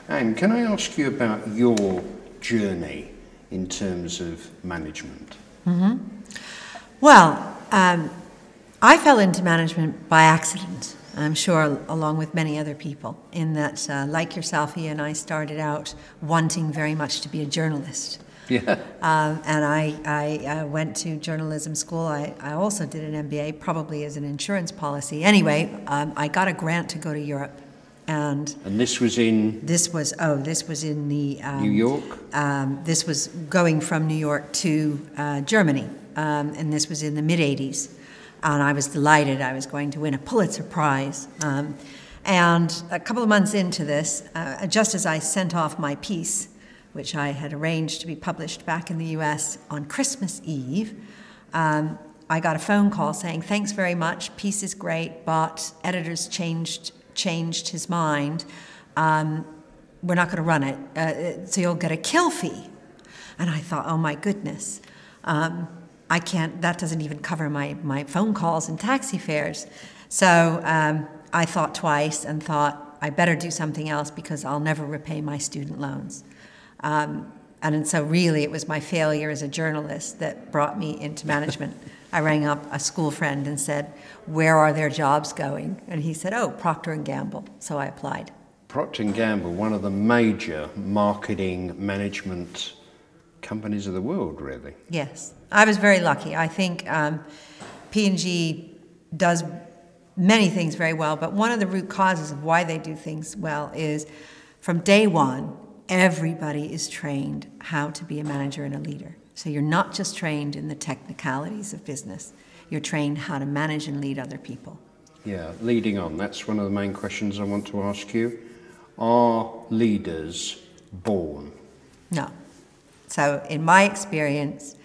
And can I ask you about your journey in terms of management? Well, I fell into management by accident, I'm sure, along with many other people, in that, like yourself, Ian, I started out wanting very much to be a journalist. Yeah. And I went to journalism school. I also did an MBA, probably as an insurance policy. Anyway, I got a grant to go to Europe. And this was in? This was in the... New York? This was going from New York to Germany. And this was in the mid-'80s. And I was delighted I was going to win a Pulitzer Prize. And a couple of months into this, just as I sent off my piece, which I had arranged to be published back in the US on Christmas Eve, I got a phone call saying, thanks very much, piece is great, but editor's changed his mind. We're not going to run it, so you'll get a kill fee. And I thought, oh my goodness, I can't, that doesn't even cover my phone calls and taxi fares. So I thought twice and thought, I better do something else because I'll never repay my student loans. And so really it was my failure as a journalist that brought me into management. I rang up a school friend and said, where are their jobs going? And he said, oh, Procter & Gamble. So I applied. Procter & Gamble, one of the major marketing management companies of the world, really. Yes, I was very lucky. I think P&G does many things very well, but one of the root causes of why they do things well is from day one, everybody is trained how to be a manager and a leader. So you're not just trained in the technicalities of business, you're trained how to manage and lead other people. Yeah, leading on, that's one of the main questions I want to ask you. Are leaders born? No. So in my experience,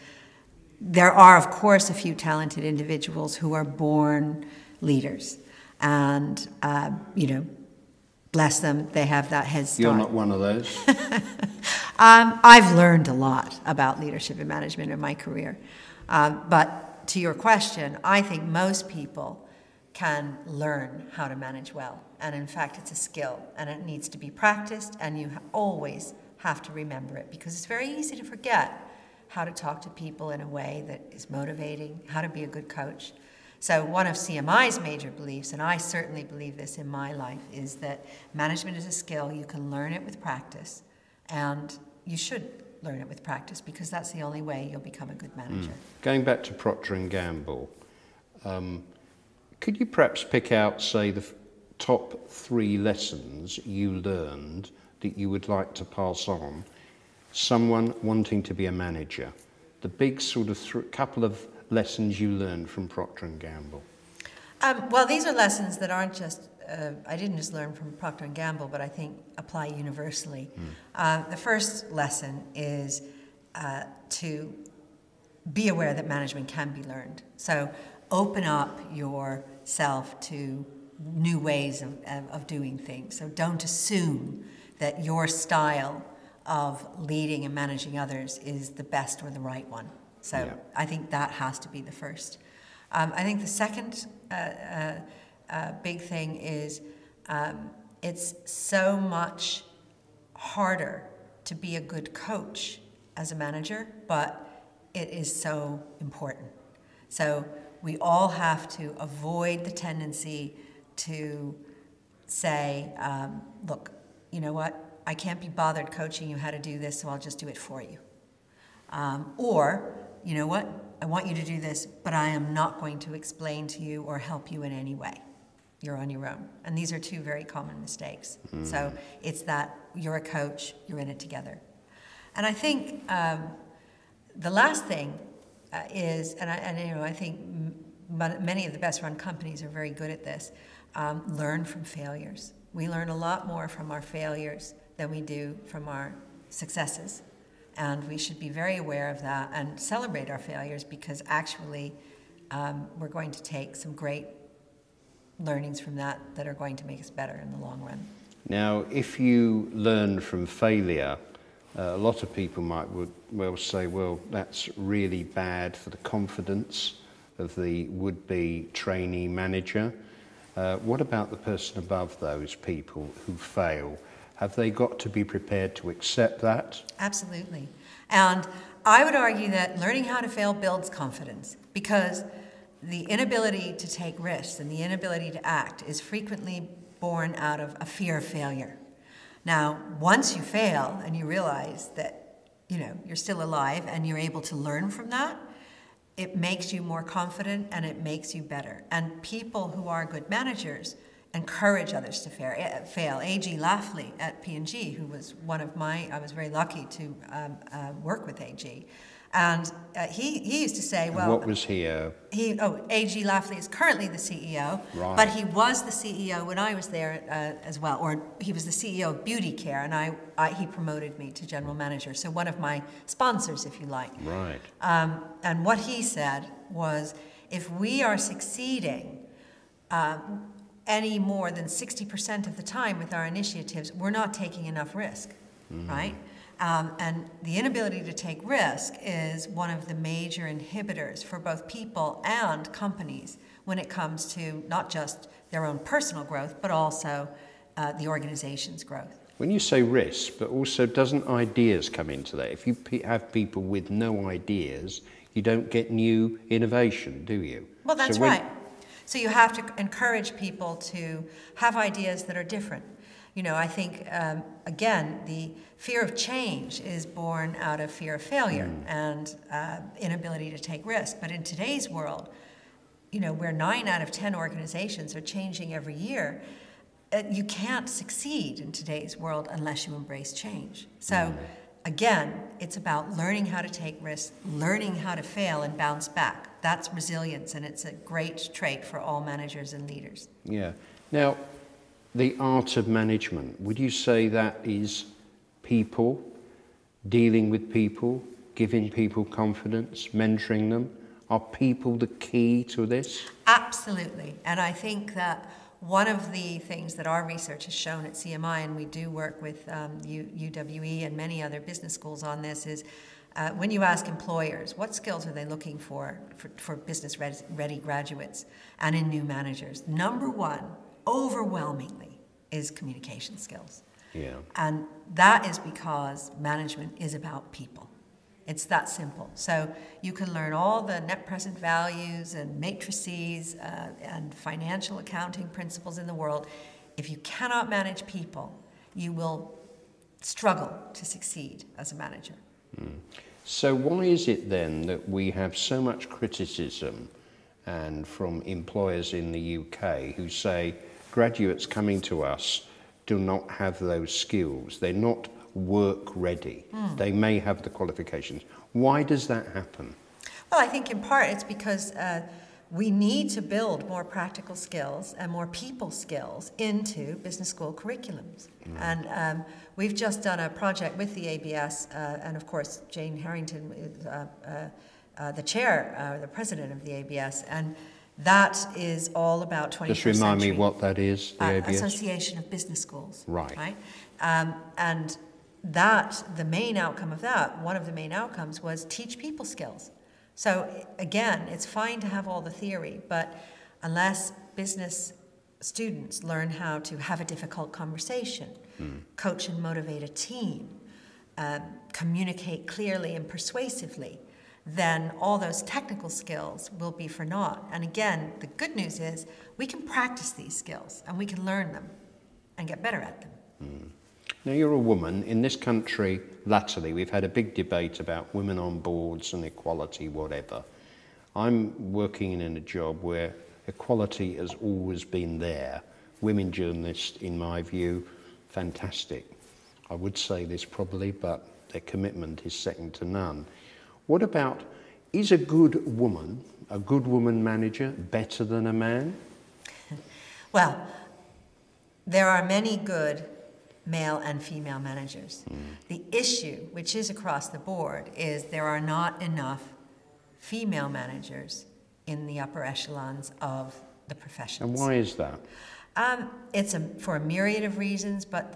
there are, of course, a few talented individuals who are born leaders. And, you know, bless them, they have that head start. You're not one of those? I've learned a lot about leadership and management in my career. But to your question, I think most people can learn how to manage well. And in fact, it's a skill, and it needs to be practiced, and you always have to remember it, because it's very easy to forget how to talk to people in a way that is motivating, how to be a good coach. So one of CMI's major beliefs, and I certainly believe this in my life, is that management is a skill. You can learn it with practice, and you should learn it with practice, because that's the only way you'll become a good manager. Going back to Procter & Gamble, could you perhaps pick out, say, the top 3 lessons you learned that you would like to pass on, someone wanting to be a manager? The big sort of couple of lessons you learned from Procter & Gamble. Well, these are lessons that aren't just, I didn't just learn from Procter & Gamble, but I think apply universally. The first lesson is to be aware that management can be learned. So open up yourself to new ways of doing things. So don't assume that your style of leading and managing others is the best or the right one. So yeah. I think that has to be the first. I think the second big thing is it's so much harder to be a good coach as a manager, but it is so important. So we all have to avoid the tendency to say, look, you know what, I can't be bothered coaching you how to do this, so I'll just do it for you. Or, you know what, I want you to do this, but I am not going to explain to you or help you in any way. You're on your own. And these are 2 very common mistakes. So it's that you're a coach, you're in it together. And I think the last thing is, and I think many of the best run companies are very good at this, learn from failures. We learn a lot more from our failures than we do from our successes. And we should be very aware of that and celebrate our failures, because actually we're going to take some great learnings from that are going to make us better in the long run. Now, if you learn from failure, a lot of people would say, well, that's really bad for the confidence of the would-be trainee manager. What about the person above those people who fail? Have they got to be prepared to accept that? Absolutely. And I would argue that learning how to fail builds confidence, because the inability to take risks and the inability to act is frequently born out of a fear of failure. Now, once you fail and you realize that, you're still alive and you're able to learn from that, it makes you more confident and it makes you better. And people who are good managers encourage others to fail. A.G. Lafley at P&G, who was I was very lucky to work with A.G. And he used to say, well... What was he? A.G. Lafley is currently the CEO, right. But he was the CEO when I was there as well, or he was the CEO of Beauty Care, and he promoted me to general manager, so one of my sponsors, if you like. Right. And what he said was, if we are succeeding any more than 60% of the time with our initiatives, we're not taking enough risk, right? And the inability to take risk is one of the major inhibitors for both people and companies when it comes to not just their own personal growth, but also the organization's growth. When you say risk, but also doesn't ideas come into that? If you have people with no ideas, you don't get new innovation, do you? Well, that's right. So you have to encourage people to have ideas that are different. I think, again, the fear of change is born out of fear of failure and inability to take risk. But in today's world, where 9 out of 10 organizations are changing every year, you can't succeed in today's world unless you embrace change. So, again, it's about learning how to take risks, learning how to fail and bounce back. That's resilience, and it's a great trait for all managers and leaders. Yeah. Now, the art of management, would you say that is people, dealing with people, giving people confidence, mentoring them? Are people the key to this? Absolutely. And I think that one of the things that our research has shown at CMI, and we do work with UWE and many other business schools on this, is when you ask employers, what skills are they looking for business-ready graduates and in new managers? Number one, overwhelmingly, is communication skills. Yeah. And that is because management is about people. It's that simple. So you can learn all the net present values and matrices and financial accounting principles in the world. If you cannot manage people, you will struggle to succeed as a manager. So why is it then that we have so much criticism and from employers in the UK who say graduates coming to us do not have those skills? They're not work ready. They may have the qualifications. Why does that happen? Well, I think in part it's because we need to build more practical skills and more people skills into business school curriculums. And we've just done a project with the ABS, and of course Jane Harrington is the chair, the president of the ABS, and that is all about 21st century. Just remind me what that is, the ABS? Association of Business Schools. Right. And that, the main outcome of that, one of the main outcomes was teach people skills. So again, it's fine to have all the theory, but unless business students learn how to have a difficult conversation, coach and motivate a team, communicate clearly and persuasively, then all those technical skills will be for naught. And again, the good news is we can practice these skills and we can learn them and get better at them. Now, you're a woman. In this country, latterly, we've had a big debate about women on boards and equality, whatever. I'm working in a job where equality has always been there. Women journalists, in my view, fantastic. I would say this probably, but their commitment is second to none. What about, is a good woman manager, better than a man? Well, there are many good male and female managers. The issue, which is across the board, is there are not enough female managers in the upper echelons of the professions. And why is that? It's for a myriad of reasons, but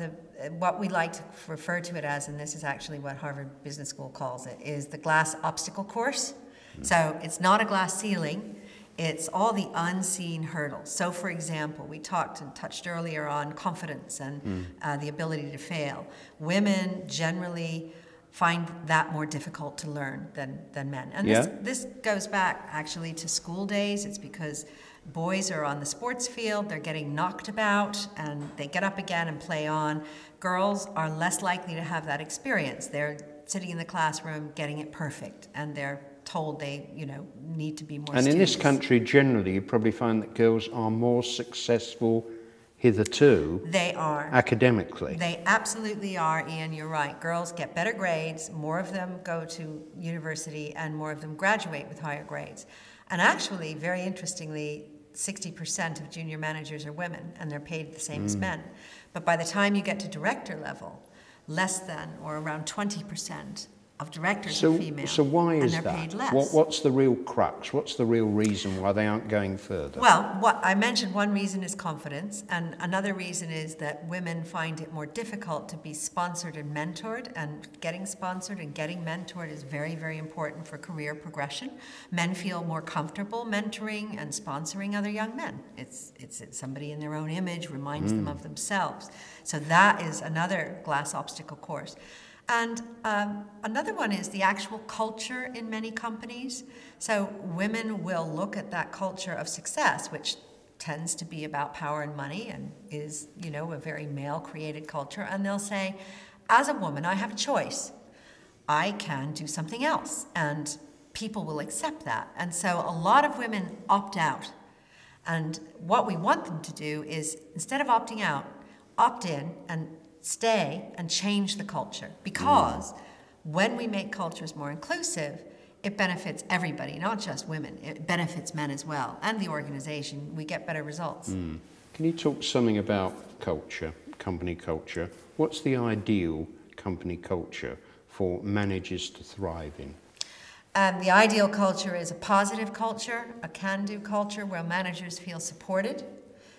what we like to refer to it as, and this is actually what Harvard Business School calls it, is the glass obstacle course. So it's not a glass ceiling, It's all the unseen hurdles. So, for example, we talked and touched earlier on confidence and the ability to fail. Women generally find that more difficult to learn than men. And this goes back actually to school days. It's because boys are on the sports field, they're getting knocked about, and they get up again and play on. Girls are less likely to have that experience. They're sitting in the classroom getting it perfect, and they're told they, need to be more And studious. in this country, generally, you probably find that girls are more successful hitherto. They are. Academically. They absolutely are, Ian, you're right. Girls get better grades, more of them go to university, and more of them graduate with higher grades. And actually, very interestingly, 60% of junior managers are women, and they're paid the same as men. But by the time you get to director level, less than or around 20% of directors are female. So why is and they're paid that? less. What's the real crux? What's the real reason why they aren't going further? Well, what I mentioned, one reason is confidence, and another reason is that women find it more difficult to be sponsored and mentored, and getting sponsored and getting mentored is very, very important for career progression. Men feel more comfortable mentoring and sponsoring other young men. It's somebody in their own image, reminds them of themselves. So that is another glass obstacle course. And another one is the actual culture in many companies. So women will look at that culture of success, which tends to be about power and money and is, a very male-created culture. And they'll say, as a woman, I have a choice. I can do something else. And people will accept that. And so a lot of women opt out. And what we want them to do is, instead of opting out, opt in and stay and change the culture, because when we make cultures more inclusive, it benefits everybody, not just women. It benefits men as well, and the organization. We get better results. Can you talk something about culture, company culture? What's the ideal company culture for managers to thrive in? The ideal culture is a positive culture, a can-do culture where managers feel supported,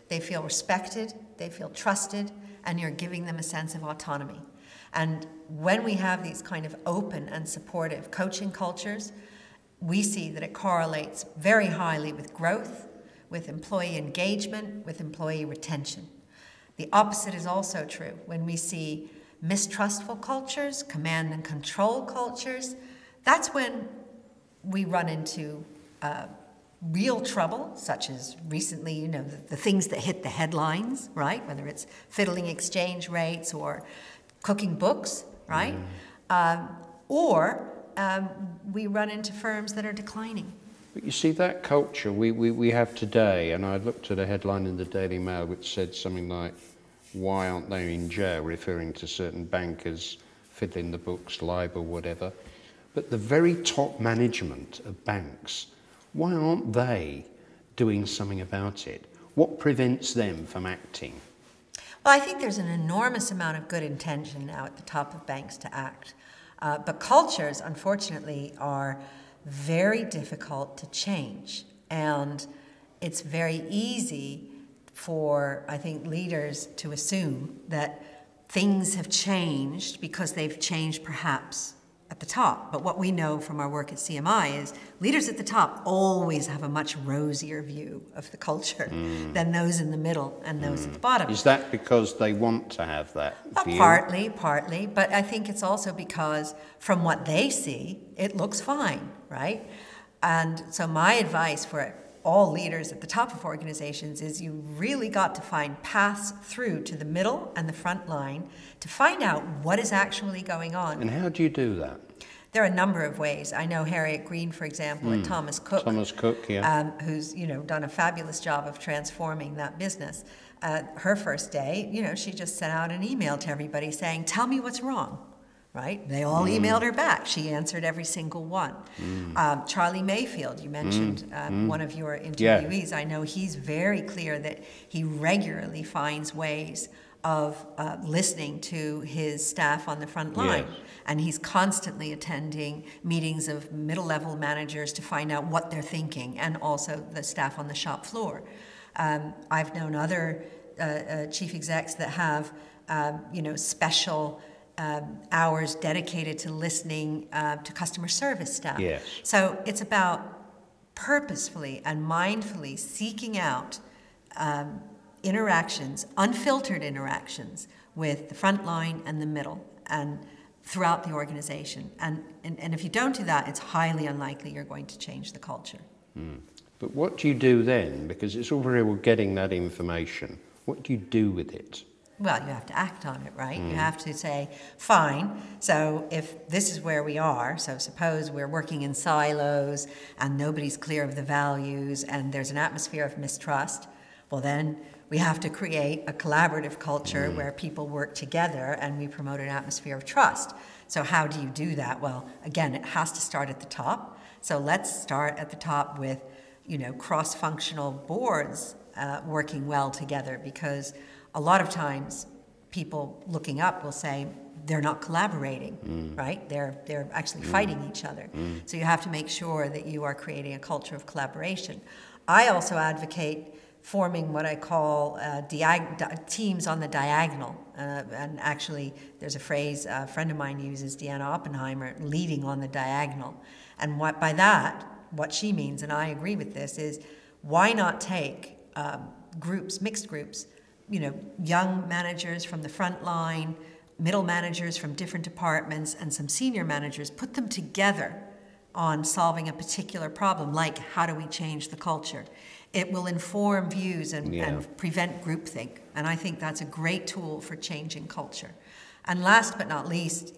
they feel respected, they feel trusted, and you're giving them a sense of autonomy. And when we have these kind of open and supportive coaching cultures, we see that it correlates very highly with growth, with employee engagement, with employee retention. The opposite is also true. When we see mistrustful cultures, command and control cultures, that's when we run into real trouble, such as recently, the things that hit the headlines, right? Whether it's fiddling exchange rates or cooking books, right? Or we run into firms that are declining. But you see, that culture we have today, and I looked at a headline in the Daily Mail which said something like, why aren't they in jail, referring to certain bankers fiddling the books, LIBOR, whatever. But the very top management of banks, why aren't they doing something about it? What prevents them from acting? Well, I think there's an enormous amount of good intention now at the top of banks to act. But cultures, unfortunately, are very difficult to change. And it's very easy for, I think, leaders to assume that things have changed because they've changed perhaps at the top. But what we know from our work at CMI is leaders at the top always have a much rosier view of the culture than those in the middle and those at the bottom. Is that because they want to have that view? Partly, but I think it's also because from what they see, it looks fine, right? And so my advice for all leaders at the top of organizations is you really got to find paths through to the middle and the front line to find out what is actually going on. And how do you do that? There are a number of ways. I know Harriet Green, for example, at Thomas Cook. Thomas Cook, yeah. Who's, done a fabulous job of transforming that business. Her first day, she just sent out an email to everybody saying, tell me what's wrong. Right? They all emailed her back. She answered every single one. Charlie Mayfield, you mentioned one of your interviewees. Yeah. I know he's very clear that he regularly finds ways of listening to his staff on the front line. Yes. And he's constantly attending meetings of middle-level managers to find out what they're thinking, and also the staff on the shop floor. I've known other chief execs that have, special hours dedicated to listening to customer service staff. Yes. So it's about purposefully and mindfully seeking out interactions, unfiltered interactions with the front line and the middle and throughout the organization. And if you don't do that, it's highly unlikely you're going to change the culture. But what do you do then? Because it's all very well getting that information. What do you do with it? Well, you have to act on it, right? You have to say, fine, so if this is where we are, so suppose we're working in silos and nobody's clear of the values and there's an atmosphere of mistrust, well then we have to create a collaborative culture where people work together and we promote an atmosphere of trust. So how do you do that? Well, again, it has to start at the top. So let's start at the top with, cross-functional boards working well together, because a lot of times people looking up will say they're not collaborating, right? They're actually fighting each other. So you have to make sure that you are creating a culture of collaboration. I also advocate forming what I call teams on the diagonal. And actually, there's a phrase a friend of mine uses, Deanna Oppenheimer, leading on the diagonal. And by that, what she means, and I agree with this, is why not take groups, mixed groups, young managers from the front line, middle managers from different departments, and some senior managers, put them together on solving a particular problem, like how do we change the culture? It will inform views and prevent groupthink. And I think that's a great tool for changing culture. And last but not least,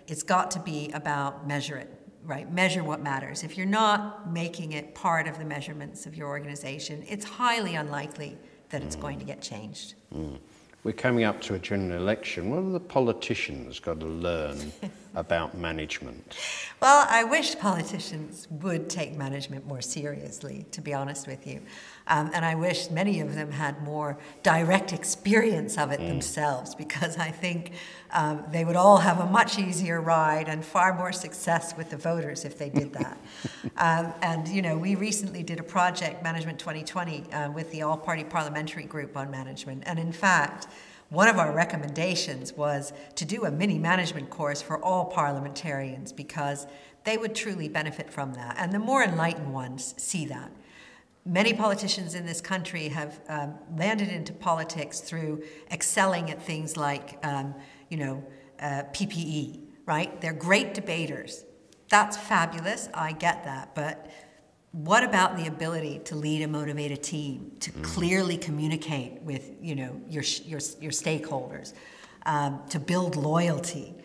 it's got to be about measure it, right? Measure what matters. If you're not making it part of the measurements of your organization, it's highly unlikely that it's going to get changed. We're coming up to a general election. What have the politicians got to learn about management? Well, I wish politicians would take management more seriously, to be honest with you. And I wish many of them had more direct experience of it themselves, because I think they would all have a much easier ride and far more success with the voters if they did that. And we recently did a project, Management 2020, with the All-Party Parliamentary Group on management. And in fact, one of our recommendations was to do a mini management course for all parliamentarians, because they would truly benefit from that. And the more enlightened ones see that. Many politicians in this country have landed into politics through excelling at things like, PPE, right? They're great debaters. That's fabulous, I get that, but what about the ability to lead a motivated team, to clearly communicate with, your stakeholders, to build loyalty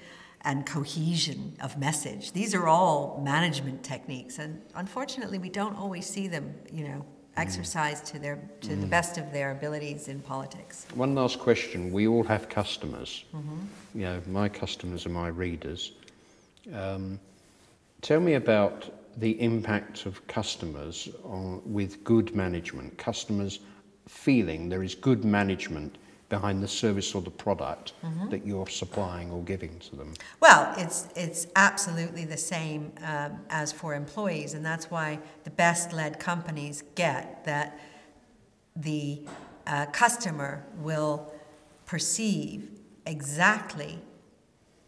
and cohesion of message? These are all management techniques, and unfortunately, we don't always see them, exercised to the best of their abilities in politics. One last question: we all have customers. My customers are my readers. Tell me about the impact of customers with good management, customers feeling there is good management behind the service or the product that you're supplying or giving to them. Well, it's absolutely the same as for employees, and that's why the best-led companies get that the customer will perceive exactly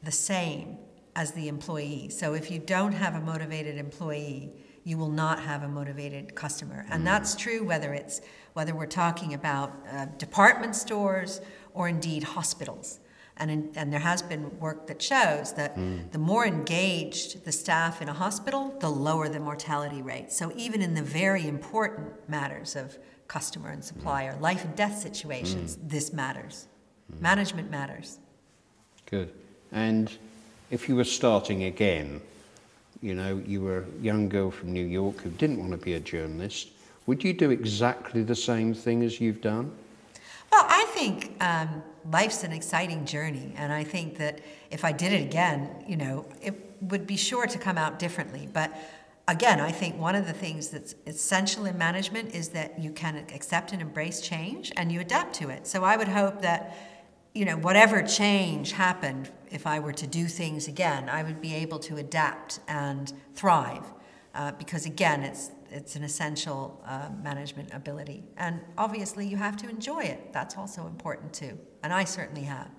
the same as the employee. So if you don't have a motivated employee, you will not have a motivated customer. And that's true whether we're talking about department stores or indeed hospitals. And there has been work that shows that the more engaged the staff in a hospital, the lower the mortality rate. So even in the very important matters of customer and supplier, life and death situations, this matters. Management matters. Good. And if you were starting again, you were a young girl from New York who didn't want to be a journalist, would you do exactly the same thing as you've done? Well, I think life's an exciting journey, and I think that if I did it again, it would be sure to come out differently. But again, I think one of the things that's essential in management is that you can accept and embrace change and you adapt to it. So I would hope that whatever change happened, if I were to do things again, I would be able to adapt and thrive, because again, it's an essential management ability. And obviously you have to enjoy it. That's also important too. And I certainly have.